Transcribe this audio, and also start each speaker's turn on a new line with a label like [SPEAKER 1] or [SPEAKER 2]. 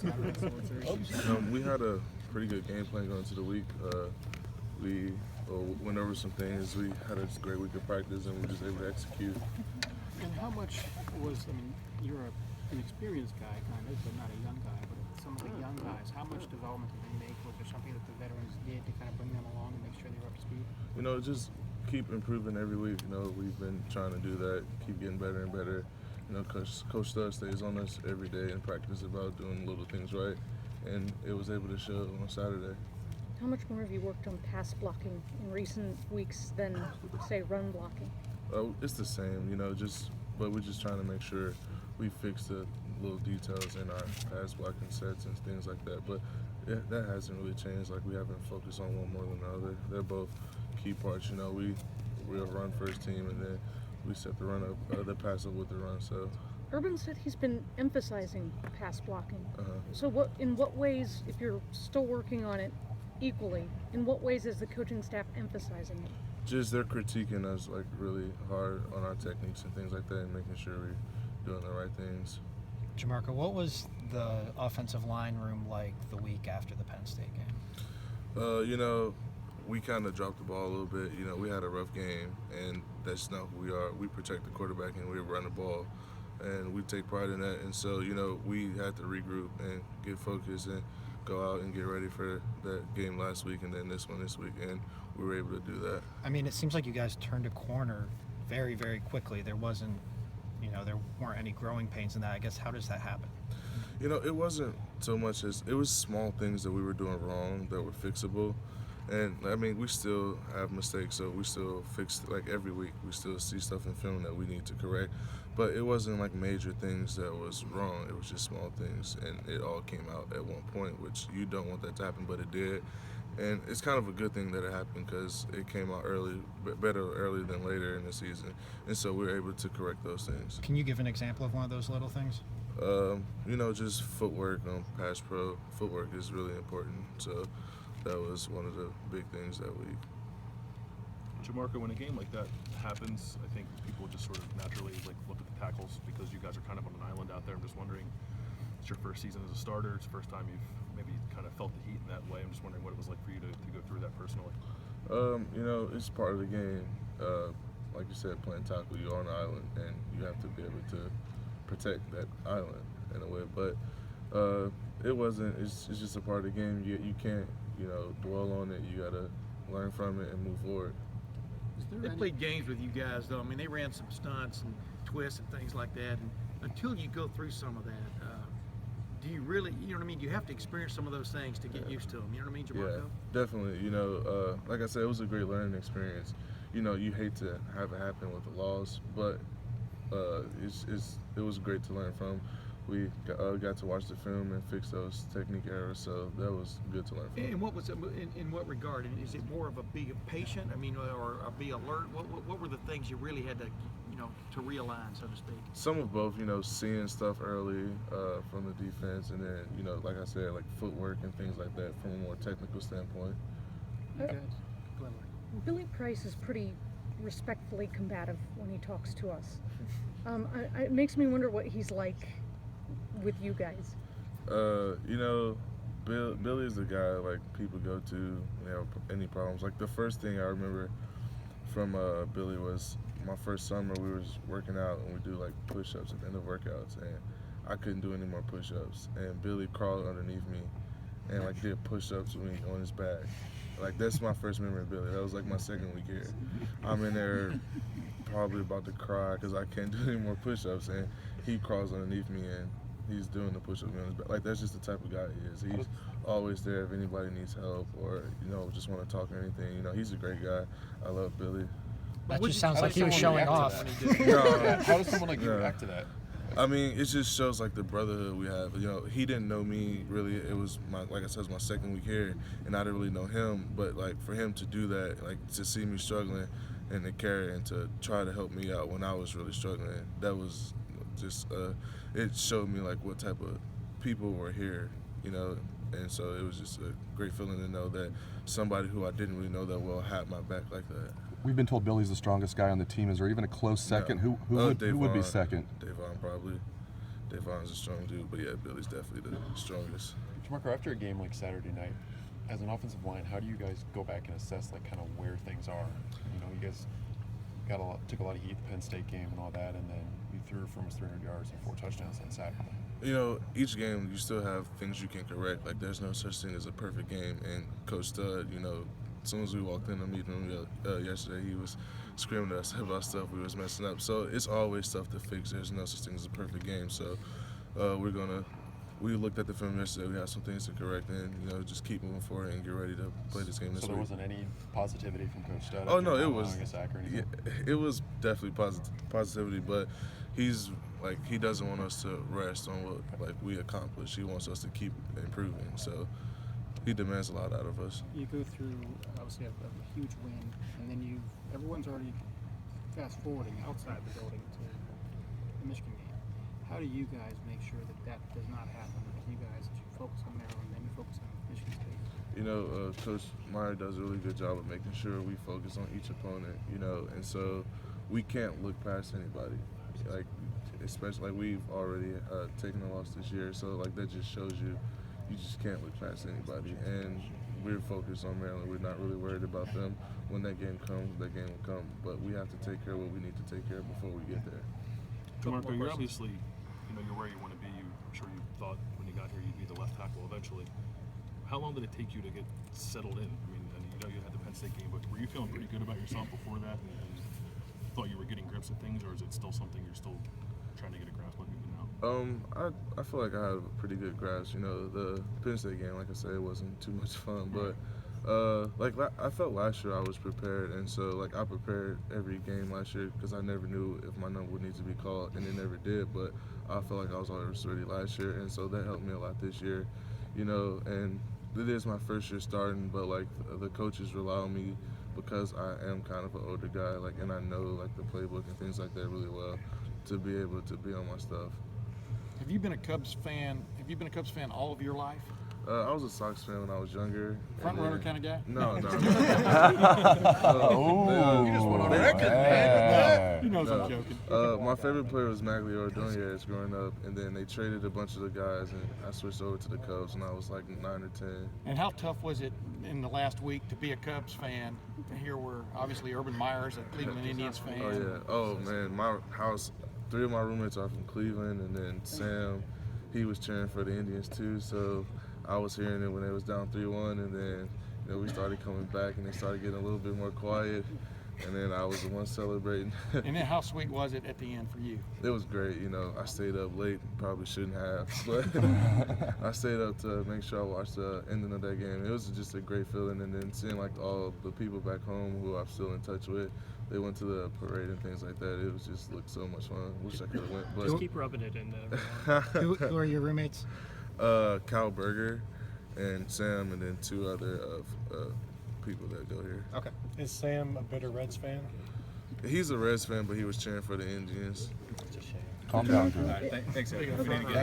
[SPEAKER 1] on Saturday, so what's their issues?
[SPEAKER 2] We had a pretty good game plan going into the week. We went over some things. We had a great week of practice, and we were just able to execute.
[SPEAKER 1] And how much you're an experienced guy, kind of, but not a young guy, but some of the young guys, how much development did they make? Was there something that the veterans did to kind of bring them along and make sure they were up to speed?
[SPEAKER 2] Just keep improving every week. We've been trying to do that, keep getting better and better. Coach Stud stays on us every day in practice about doing little things right, and it was able to show on Saturday.
[SPEAKER 3] How much more have you worked on pass blocking in recent weeks than, say, run blocking?
[SPEAKER 2] It's the same, but we're just trying to make sure we fix the little details in our pass blocking sets and things like that. But that hasn't really changed. Like, we haven't focused on one more than the other. They're both key parts. We're a run first team, and then we set the run up, the pass up with the run. So.
[SPEAKER 3] Urban said he's been emphasizing pass blocking.
[SPEAKER 2] Uh-huh.
[SPEAKER 3] So in what ways, if you're still working on it equally, in what ways is the coaching staff emphasizing it?
[SPEAKER 2] Just they're critiquing us like really hard on our techniques and things like that, and making sure we're doing the right things.
[SPEAKER 4] Jamarco, what was the offensive line room like the week after the Penn State game?
[SPEAKER 2] We kind of dropped the ball a little bit. We had a rough game, and that's not who we are. We protect the quarterback, and we run the ball, and we take pride in that. And so, we had to regroup and get focused and go out and get ready for that game last week and then this one this week, and we were able to do that.
[SPEAKER 4] I mean, it seems like you guys turned a corner very, very quickly. There wasn't, there weren't any growing pains in that. I guess, how does that happen?
[SPEAKER 2] It wasn't so much as, it was small things that we were doing wrong that were fixable. And, we still have mistakes, so we still fix, like, every week. We still see stuff in film that we need to correct. But it wasn't, like, major things that was wrong. It was just small things, and it all came out at one point, which you don't want that to happen, but it did. And it's kind of a good thing that it happened because it came out better early than later in the season. And so we were able to correct those things.
[SPEAKER 4] Can you give an example of one of those little things?
[SPEAKER 2] Just footwork on pass pro. Footwork is really important. So that was one of the big things that week.
[SPEAKER 5] Jamarco, when a game like that happens, I think people just sort of naturally look at the tackles because you guys are kind of on an island out there. I'm just wondering, it's your first season as a starter. It's the first time you've maybe kind of felt the heat in that way. I'm just wondering what it was like for you to go through that personally.
[SPEAKER 2] It's part of the game. Like you said, playing tackle, you're on an island, and you have to be able to protect that island in a way. But it wasn't. It's just a part of the game. You can't dwell on it. You gotta learn from it and move forward.
[SPEAKER 6] They played games with you guys, though. I mean, they ran some stunts and twists and things like that. And until you go through some of that, do you really, you have to experience some of those things to get used to them. You know what I mean, Jamarco?
[SPEAKER 2] Yeah, definitely. Like I said, it was a great learning experience. You hate to have it happen with the loss, but it was great to learn from. We got to watch the film and fix those technique errors, so that was good to learn from.
[SPEAKER 6] And what was in what regard? Is it more of a be patient? Or be alert? What were the things you really had to, to realign, so to speak?
[SPEAKER 2] Some of both. Seeing stuff early from the defense, and then like I said, like footwork and things like that from a more technical standpoint.
[SPEAKER 1] Okay.
[SPEAKER 3] Billy Price is pretty respectfully combative when he talks to us. It makes me wonder what he's like with you guys.
[SPEAKER 2] Billy is the guy like people go to when they have any problems. Like the first thing I remember from Billy was my first summer. We was working out and we do like push-ups at the end of workouts, and I couldn't do any more push-ups. And Billy crawled underneath me and like did push-ups with me on his back. Like that's my first memory of Billy. That was like my second week here. I'm in there probably about to cry because I can't do any more push-ups, and he crawls underneath me and he's doing the push-ups on his back. Like that's just the type of guy he is. He's always there if anybody needs help or just want to talk or anything. He's a great guy. I love Billy.
[SPEAKER 4] That just sounds like he was showing off.
[SPEAKER 7] How does someone like you react to that?
[SPEAKER 2] It just shows like the brotherhood we have. He didn't know me really. It was like I said, it was my second week here, and I didn't really know him. But like for him to do that, like to see me struggling and to carry and to try to help me out when I was really struggling, that was just it showed me like what type of people were here, And so it was just a great feeling to know that somebody who I didn't really know that well had my back like that.
[SPEAKER 7] We've been told Billy's the strongest guy on the team. Is there even a close second?
[SPEAKER 2] No.
[SPEAKER 7] Who would be second?
[SPEAKER 2] Davon probably. Devon's a strong dude, but yeah, Billy's definitely the strongest.
[SPEAKER 7] Jamarco, after a game like Saturday night, as an offensive line, how do you guys go back and assess like kind of where things are? You know, you guys took a lot of heat the Penn State game and all that, and then you threw for almost 300 yards and 4 touchdowns on Saturday.
[SPEAKER 2] You know, each game you still have things you can correct. Like there's no such thing as a perfect game. And Coach Stud, you know, as soon as we walked in the meeting room yesterday, he was screaming at us about stuff we was messing up. So it's always stuff to fix. There's no such thing as a perfect game. So we looked at the film yesterday. We have some things to correct, and you know, just keep moving forward and get ready to play this game this week.
[SPEAKER 7] So there wasn't any positivity from Coach Stud?
[SPEAKER 2] Oh no, it was.
[SPEAKER 7] A sack or anything?
[SPEAKER 2] Yeah, it was definitely positivity, but he's like he doesn't want us to rest on what like we accomplished. He wants us to keep improving. So he demands a lot out of us.
[SPEAKER 1] You go through obviously a huge win, and then everyone's already fast forwarding outside the building to the Michigan game. How do you guys make sure that does not happen? Like you guys focus on Maryland, then you focus on Michigan State.
[SPEAKER 2] You know, Coach Meyer does a really good job of making sure we focus on each opponent. You know, and so we can't look past anybody. Like especially like we've already taken a loss this year, so like that just shows you just can't look past anybody. And we're focused on Maryland. We're not really worried about them. When that game comes, that game will come. But we have to take care of what we need to take care of before we get there.
[SPEAKER 5] Jamarco, you're obviously, you know, you're where you want to be. I'm sure you thought when you got here you'd be the left tackle eventually. How long did it take you to get settled in? I mean, and you know you had the Penn State game, but were you feeling pretty good about yourself before that and thought you were getting grips at things, or is it still something you're still trying to get a grasp of even now?
[SPEAKER 2] I feel like I have a pretty good grasp. You know, the Penn State game, like I said, it wasn't too much fun, but I felt last year I was prepared, and so like I prepared every game last year because I never knew if my number would need to be called, and it never did. But I felt like I was always ready last year, and so that helped me a lot this year. You know, and it is my first year starting, but like the coaches rely on me because I am kind of an older guy, like, and I know like the playbook and things like that really well to be able to be on my stuff.
[SPEAKER 6] Have you been a Cubs fan? Have you been a Cubs fan all of your life?
[SPEAKER 2] I was a Sox fan when I was younger.
[SPEAKER 6] Front runner kind of guy?
[SPEAKER 2] No.
[SPEAKER 6] You just went on record, man. You know I'm joking.
[SPEAKER 2] My favorite player was Maglio Ordonez growing up, and then they traded a bunch of the guys, and I switched over to the Cubs when I was like 9 or 10.
[SPEAKER 6] And how tough was it in the last week to be a Cubs fan? Here we're obviously Urban Meyer's a Cleveland Indians fan.
[SPEAKER 2] Oh yeah. Oh man, my house. 3 of my roommates are from Cleveland, and then Sam, he was cheering for the Indians too. So I was hearing it when they was down 3-1, and then you know we started coming back, and they started getting a little bit more quiet, and then I was the one celebrating.
[SPEAKER 6] And then how sweet was it at the end for you?
[SPEAKER 2] It was great. You know, I stayed up late, probably shouldn't have, but I stayed up to make sure I watched the ending of that game. It was just a great feeling, and then seeing like all the people back home who I'm still in touch with. They went to the parade and things like that. It was just looked so much fun. Wish I could have went. But
[SPEAKER 8] Just keep rubbing it in.
[SPEAKER 6] Who are your roommates?
[SPEAKER 2] Kyle Berger and Sam, and then 2 other people that go here.
[SPEAKER 6] Okay.
[SPEAKER 8] Is Sam a bitter Reds fan?
[SPEAKER 2] He's a Reds fan, but he was cheering for the Indians.
[SPEAKER 7] Calm down, girl.
[SPEAKER 9] Thanks, everyone.